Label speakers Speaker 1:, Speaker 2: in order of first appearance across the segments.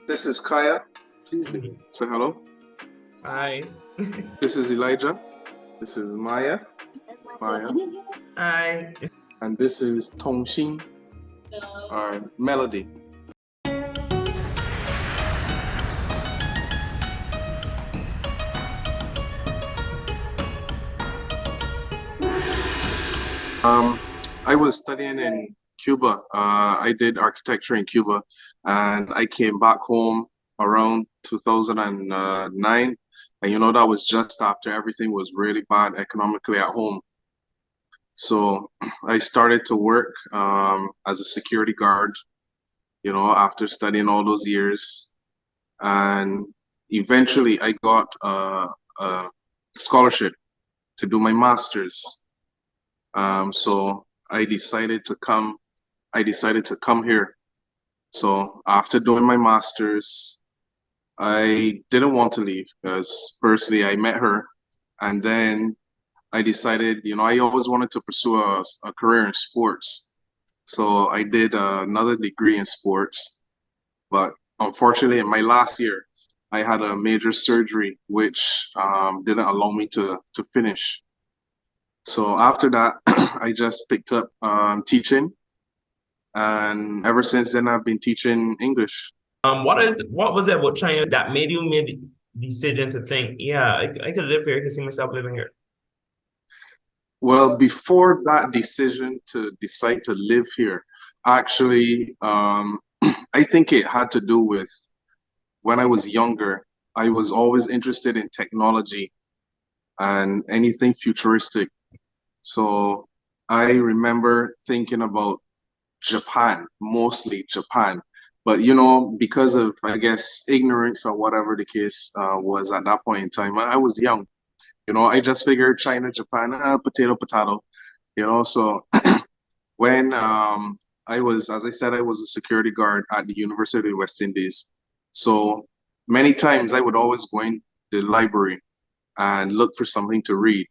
Speaker 1: This is Kaya. Please say hello.
Speaker 2: Hi.
Speaker 1: This is Elijah. This is Maya. Maya.
Speaker 2: Hi.
Speaker 1: And this is Tongxin, our Melody. I was studying in Cuba. I did architecture in Cuba, and I came back home around 2009. And that was just after everything was really bad economically at home. So I started to work as a security guard, after studying all those years. And eventually I got a scholarship to do my master's. So I decided to come here. So after doing my master's, I didn't want to leave because firstly I met her, and then I decided, I always wanted to pursue a career in sports. So I did another degree in sports, but unfortunately in my last year, I had a major surgery which didn't allow me to finish. So after that, I just picked up teaching, and ever since then I've been teaching English.
Speaker 2: What was it about China that made you make the decision to think, yeah, I could live here, I could see myself living here?
Speaker 1: Well, before that decision to decide to live here, actually, I think it had to do with when I was younger. I was always interested in technology and anything futuristic. So I remember thinking about Japan, mostly Japan. But because of, I guess, ignorance or whatever the case was at that point in time, I was young. I just figured China, Japan, potato, potato. So when as I said, I was a security guard at the University of West Indies. So many times I would always go in the library and look for something to read.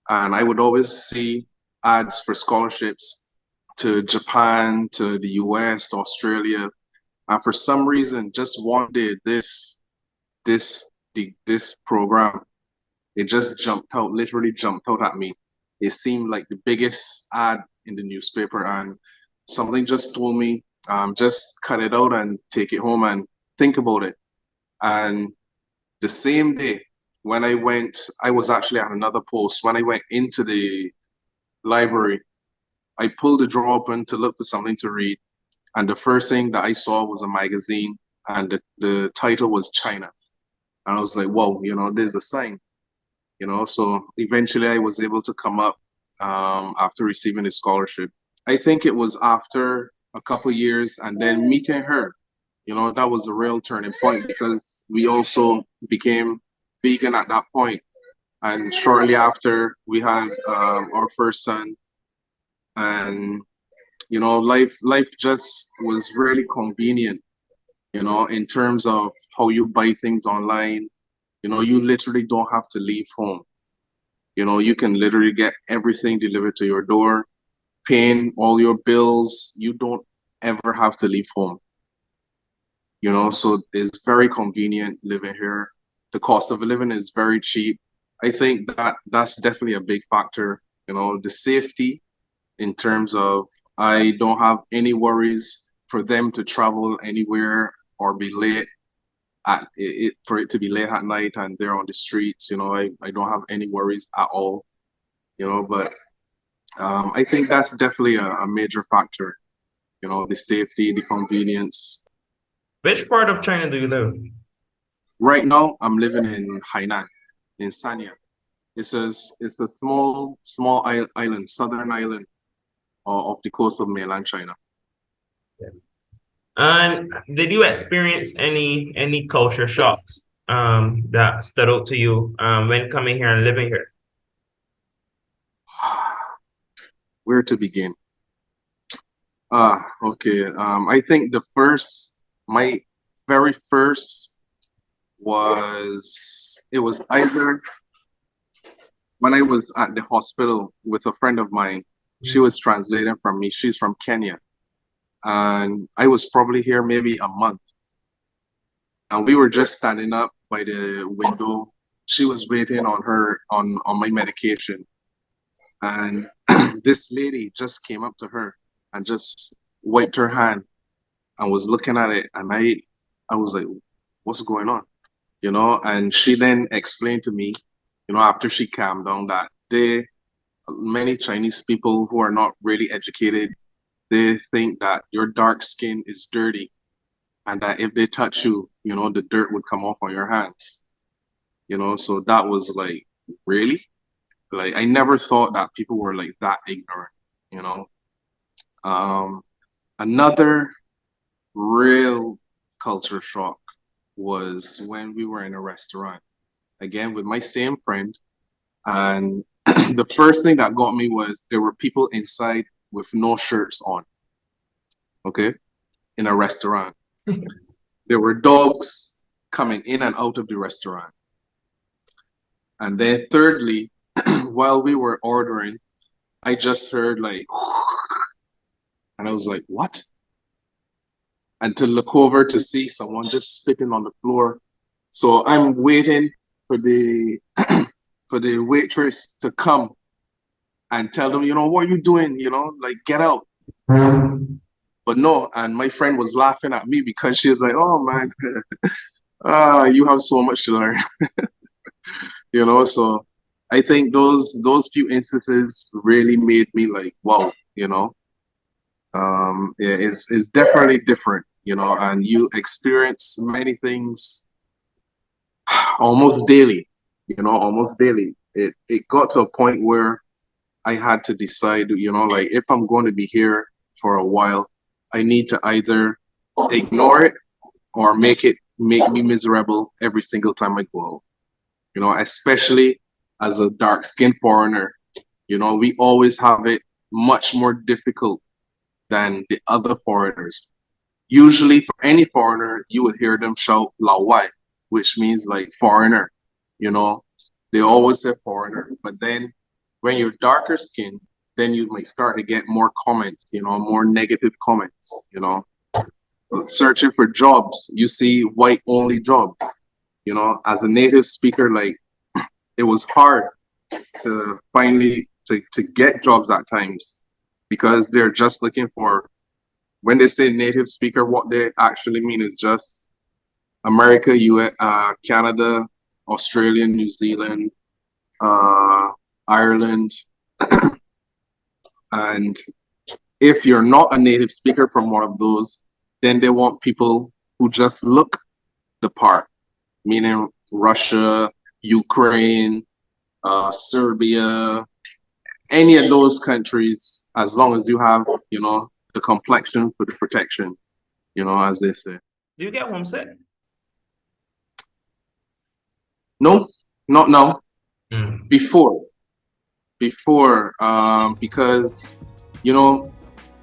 Speaker 1: And I would always see ads for scholarships to Japan, to the US, to Australia. And for some reason, just one day, this program, it just literally jumped out at me. It seemed like the biggest ad in the newspaper, and something just told me, just cut it out and take it home and think about it. And the same day when I went, I was actually at another post. When I went into the library, I pulled the drawer open to look for something to read. And the first thing that I saw was a magazine, and the title was China. And I was like, whoa, there's a sign. So eventually I was able to come up after receiving a scholarship. I think it was after a couple years, and then meeting her, that was a real turning point, because we also became vegan at that point. And shortly after, we had our first son. And life just was really convenient, in terms of how you buy things online. You literally don't have to leave home. You can literally get everything delivered to your door, paying all your bills. You don't ever have to leave home. So it's very convenient living here. The cost of living is very cheap. I think that's definitely a big factor. The safety, in terms of, I don't have any worries for them to travel anywhere or be late for it to be late at night and they're on the streets. I don't have any worries at all. But I think that's definitely a major factor. The safety, the convenience.
Speaker 2: Which part of China do you live?
Speaker 1: Right now, I'm living in Hainan, in Sanya. It's a small island, southern island of the coast of mainland China.
Speaker 2: And did you experience any culture shocks that stood out to you when coming here and living here?
Speaker 1: Where to begin? Okay. I think my very first it was either when I was at the hospital with a friend of mine. She was translating from me. She's from Kenya. And I was probably here maybe a month. and we were just standing up by the window. She was waiting on my medication, and this lady just came up to her and just wiped her hand and was looking at it, and I was like, what's going on? And she then explained to me, after she calmed down, that many Chinese people who are not really educated, they think that your dark skin is dirty, and that if they touch you, the dirt would come off on your hands. So that was like, really? Like, I never thought that people were like that ignorant, you know. Um, Another real culture shock was when we were in a restaurant, again with my same friend. And the first thing that got me was there were people inside with no shirts on, okay, in a restaurant. There were dogs coming in and out of the restaurant. And then thirdly, while we were ordering, I just heard like, and I was like, what? And to look over to see someone just spitting on the floor. So I'm waiting for the for the waitress to come and tell them, what are you doing? Like, get out. But no, and my friend was laughing at me because she was like, oh man, you have so much to learn. So I think those few instances really made me like, wow, yeah, it's definitely different, and you experience many things almost daily, almost daily. It got to a point where I had to decide, like, if I'm going to be here for a while, I need to either ignore it or make me miserable every single time I go out. Especially as a dark-skinned foreigner, we always have it much more difficult than the other foreigners. Usually for any foreigner, you would hear them shout Lawai, which means like foreigner, They always say foreigner. But then when you're darker skinned, then you might start to get more comments, more negative comments, Searching for jobs, you see white only jobs. As a native speaker, like, it was hard to finally to get jobs at times because they're just looking for, when they say native speaker, what they actually mean is just America, US, Canada, Australia, New Zealand, Ireland. And if you're not a native speaker from one of those, then they want people who just look the part, meaning Russia, Ukraine, Serbia, any of those countries, as long as you have, the complexion for the protection, as they say.
Speaker 2: Do you get homesick?
Speaker 1: No, not now.
Speaker 2: Mm.
Speaker 1: Before, because,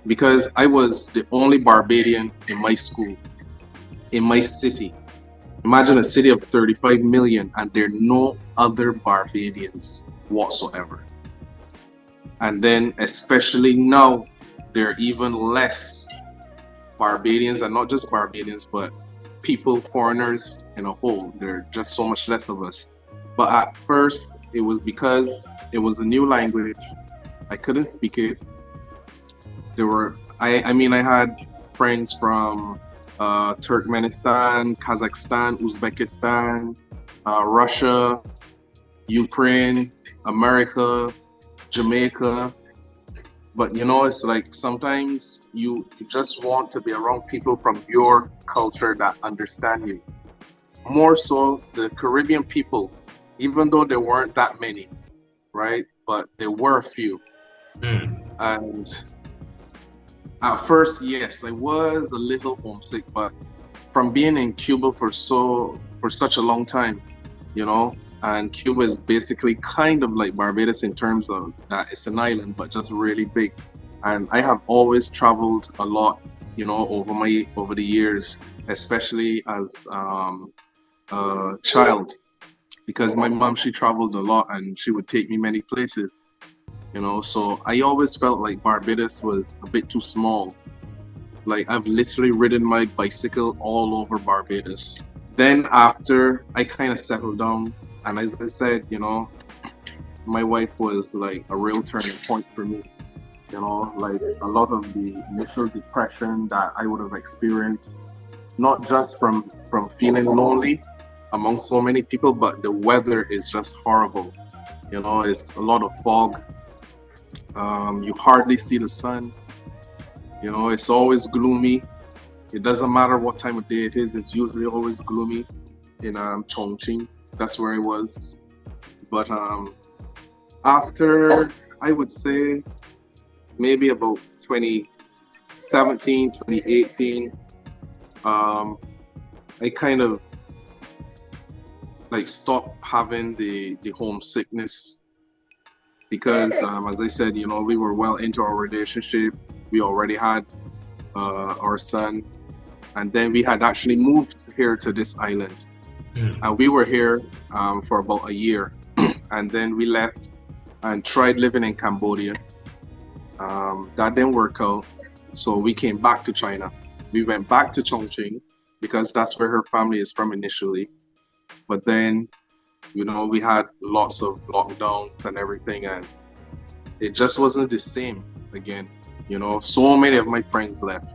Speaker 1: because I was the only Barbadian in my school, in my city. Imagine a city of 35 million and there are no other Barbadians whatsoever. And then especially now, there are even less Barbadians, and not just Barbadians, but people, foreigners in a whole. There are just so much less of us. But at first, it was because it was a new language. I couldn't speak it. I had friends from Turkmenistan, Kazakhstan, Uzbekistan, Russia, Ukraine, America, Jamaica. But it's like sometimes you just want to be around people from your culture that understand you. More so the Caribbean people, even though there weren't that many, right? But there were a few. And at first, yes, I was a little homesick, but from being in Cuba for such a long time, and Cuba is basically kind of like Barbados in terms of that it's an island, but just really big. And I have always traveled a lot, over the years, especially as a child, because my mom, she traveled a lot and she would take me many places, so I always felt like Barbados was a bit too small. Like, I've literally ridden my bicycle all over Barbados. Then after I kind of settled down, and as I said, my wife was like a real turning point for me. Like a lot of the initial depression that I would have experienced, not just from feeling lonely among so many people, but the weather is just horrible. It's a lot of fog. You hardly see the sun. It's always gloomy. It doesn't matter what time of day it is. It's usually always gloomy in Chongqing. That's where I was. But after, I would say, maybe about 2017, 2018, I kind of like stopped having the homesickness because, as I said, we were well into our relationship. We already had our son, and then we had actually moved here to this island. And we were here for about a year, and then we left and tried living in Cambodia. That didn't work out, so we came back to China. We went back to Chongqing because that's where her family is from initially. But then, we had lots of lockdowns and everything, and it just wasn't the same again. So many of my friends left,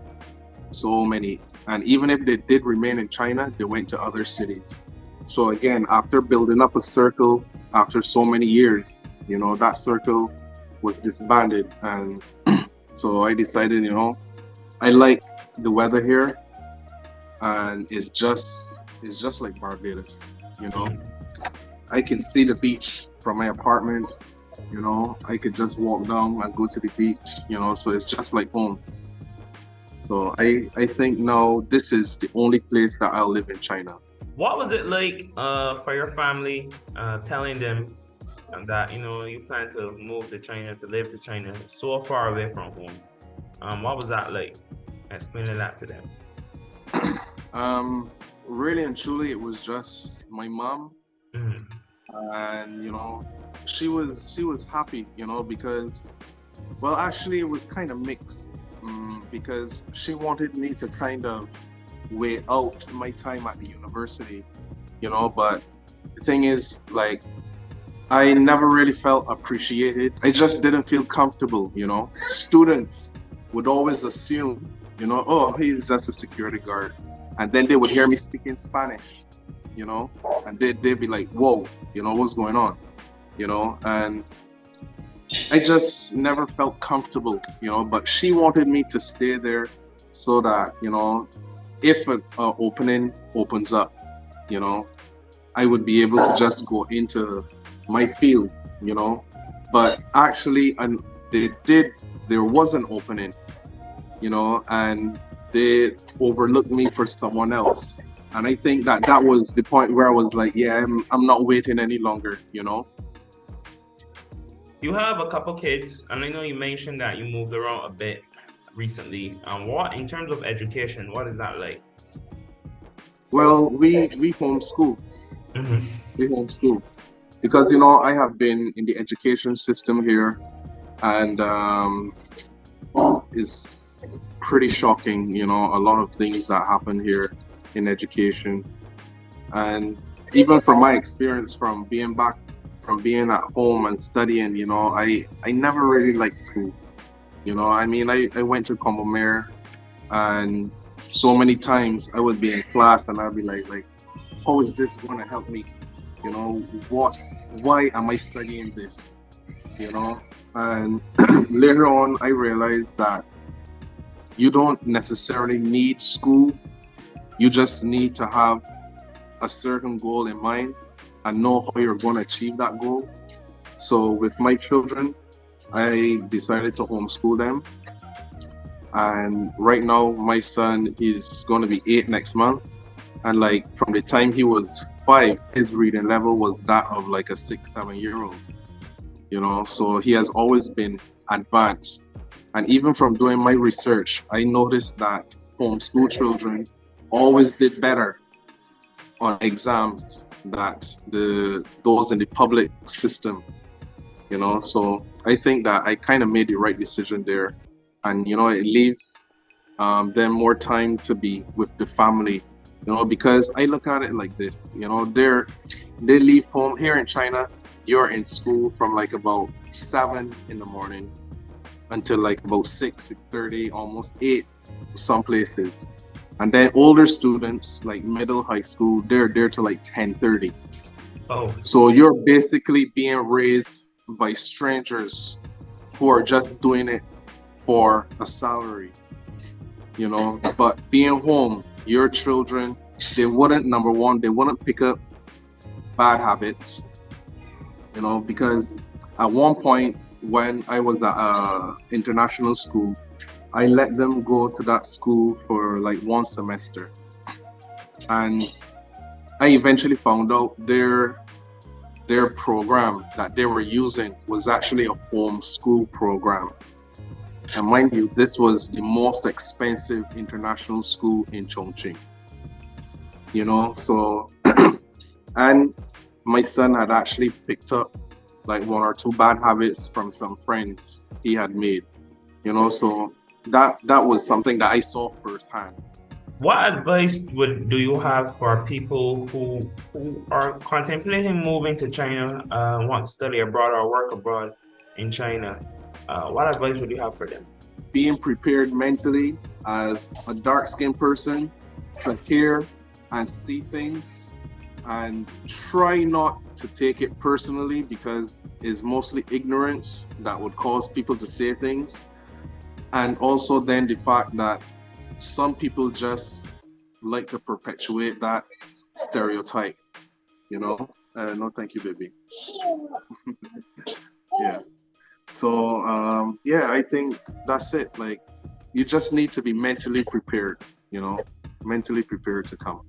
Speaker 1: so many. And even if they did remain in China, they went to other cities. So again, after building up a circle, after so many years, that circle was disbanded. And so I decided, I like the weather here, and it's just like Barbados. I can see the beach from my apartment. I could just walk down and go to the beach. So it's just like home. So I think now this is the only place that I'll live in China.
Speaker 2: What was it like for your family telling them that you plan to move to China, to live to China, so far away from home? What was that like? Explaining that to them.
Speaker 1: Really and truly, it was just my mom, and she was happy, because, well, actually, it was kind of mixed, because she wanted me to kind of wait out my time at the university, but the thing is, like, I never really felt appreciated. I just didn't feel comfortable. Students would always assume, oh, he's just a security guard. And then they would hear me speaking Spanish, and they'd be like, whoa, what's going on? And I just never felt comfortable, but she wanted me to stay there so that, if an opening opens up, I would be able to just go into my field, but actually, and there was an opening, and they overlooked me for someone else. And I think that was the point where I was like, yeah, I'm not waiting any longer,
Speaker 2: You have a couple kids, and I know you mentioned that you moved around a bit recently. What, in terms of education, what is that like?
Speaker 1: Well, we homeschool. We homeschool because I have been in the education system here, and it's pretty shocking. A lot of things that happen here in education, and even from my experience from being at home and studying, I never really liked school. I went to Combomer, and so many times I would be in class and I'd be like, how is this going to help me? Why am I studying this? And later on, I realized that you don't necessarily need school. You just need to have a certain goal in mind and know how you're going to achieve that goal. So with my children, I decided to homeschool them. And right now, my son, he's going to be 8 next month. And like from the time he was 5, his reading level was that of like a 6-7-year-old. So he has always been advanced. And even from doing my research, I noticed that homeschool children always did better on exams that those in the public system. So I think that I kind of made the right decision there. And it leaves them more time to be with the family because I look at it like this, they leave home here in China, you're in school from like about 7 in the morning until like about 6:30, almost 8, some places. And then older students, like middle high school, they're there till like 10:30.
Speaker 2: Oh,
Speaker 1: So you're basically being raised by strangers who are just doing it for a salary, But being home, your children, they wouldn't, number one, they wouldn't pick up bad habits, because at one point when I was at international school, I let them go to that school for like one semester. And I eventually found out their program that they were using was actually a home school program. And mind you, this was the most expensive international school in Chongqing. So and my son had actually picked up like one or two bad habits from some friends he had made. So that was something that I saw firsthand.
Speaker 2: what advice do you have for people who are contemplating moving to China, want to study abroad or work abroad in China? What advice would you have for them?
Speaker 1: Being prepared mentally as a dark-skinned person to hear and see things, and try not to take it personally, because it's mostly ignorance that would cause people to say things. And also then the fact that some people just like to perpetuate that stereotype, no, thank you, baby. Yeah. So yeah, I think that's it. Like, you just need to be mentally prepared, mentally prepared to come.